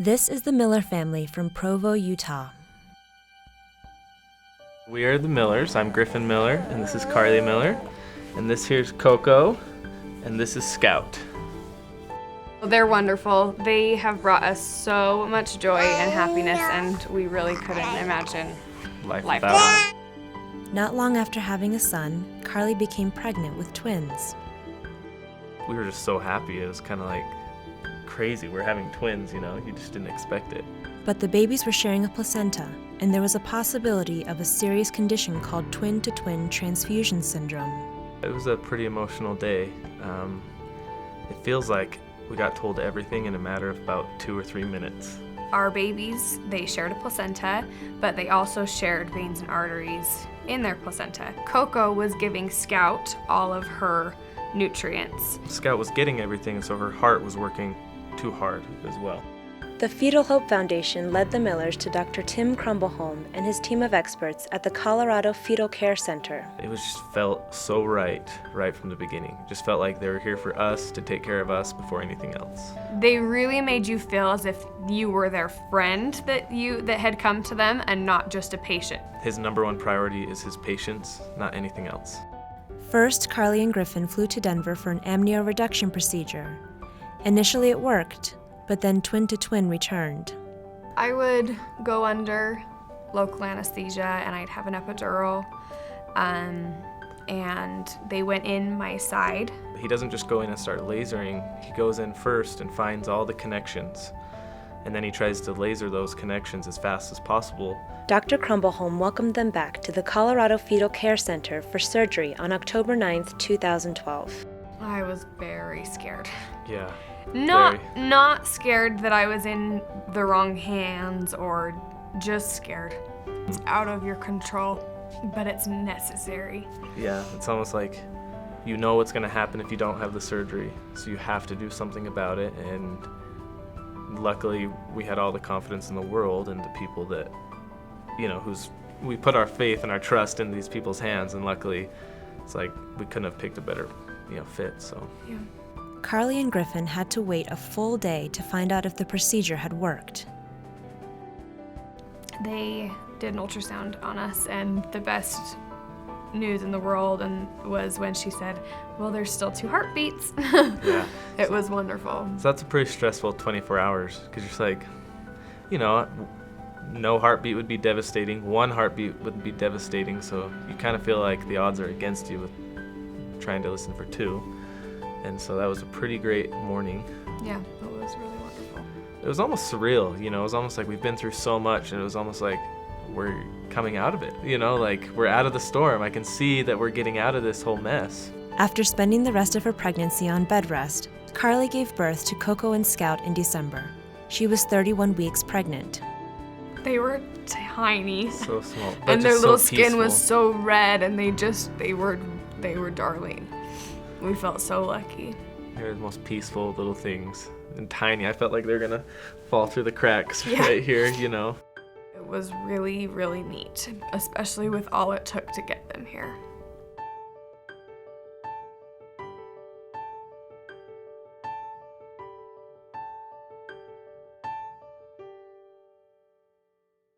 This is the Miller family from Provo, Utah. We are the Millers. I'm Griffin Miller, and this is Carly Miller. And this here's Coco, and this is Scout. They're wonderful. They have brought us so much joy and happiness, and we really couldn't imagine life without them. Not long after having a son, Carly became pregnant with twins. We were just so happy. It was kind of like crazy. We're having twins, you just didn't expect it. But the babies were sharing a placenta, and there was a possibility of a serious condition called Twin-to-Twin Transfusion Syndrome. It was a pretty emotional day. It feels like we got told everything in a matter of about 2 or 3 minutes. Our babies, they shared a placenta, but they also shared veins and arteries in their placenta. Coco was giving Scout all of her nutrients. Scout was getting everything, so her heart was working too hard as well. The Fetal Hope Foundation led the Millers to Dr. Tim Crombleholme and his team of experts at the Colorado Fetal Care Center. It was just felt so right from the beginning. It just felt like they were here for us, to take care of us before anything else. They really made you feel as if you were their friend that had come to them and not just a patient. His number one priority is his patients, not anything else. First, Carly and Griffin flew to Denver for an amnio reduction procedure. Initially it worked, but then twin-to-twin returned. I would go under local anesthesia and I'd have an epidural, and they went in my side. He doesn't just go in and start lasering. He goes in first and finds all the connections, and then he tries to laser those connections as fast as possible. Dr. Crombleholme welcomed them back to the Colorado Fetal Care Center for surgery on October 9th, 2012. I was very scared. Yeah. Not scared that I was in the wrong hands, or just scared. It's out of your control, but it's necessary. Yeah, it's almost like you know what's going to happen if you don't have the surgery, so you have to do something about it. And luckily we had all the confidence in the world in the people that, we put our faith and our trust in these people's hands, and luckily it's like we couldn't have picked a better, fit, so. Yeah. Carly and Griffin had to wait a full day to find out if the procedure had worked. They did an ultrasound on us, and the best news in the world was when she said, well, there's still 2 heartbeats. Yeah. It was wonderful. So that's a pretty stressful 24 hours, because you're just like, no heartbeat would be devastating. 1 heartbeat would be devastating, so you kind of feel like the odds are against you with trying to listen for 2. And so that was a pretty great morning. Yeah, it was really wonderful. It was almost surreal, it was almost like we've been through so much, and it was almost like we're coming out of it, like we're out of the storm. I can see that we're getting out of this whole mess. After spending the rest of her pregnancy on bed rest, Carly gave birth to Coco and Scout in December. She was 31 weeks pregnant. They were tiny. So small. And their little skin peaceful. was so red, and they were darling. We felt so lucky. They were the most peaceful little things, and tiny. I felt like they were gonna fall through the cracks right here, It was really, really neat, especially with all it took to get them here.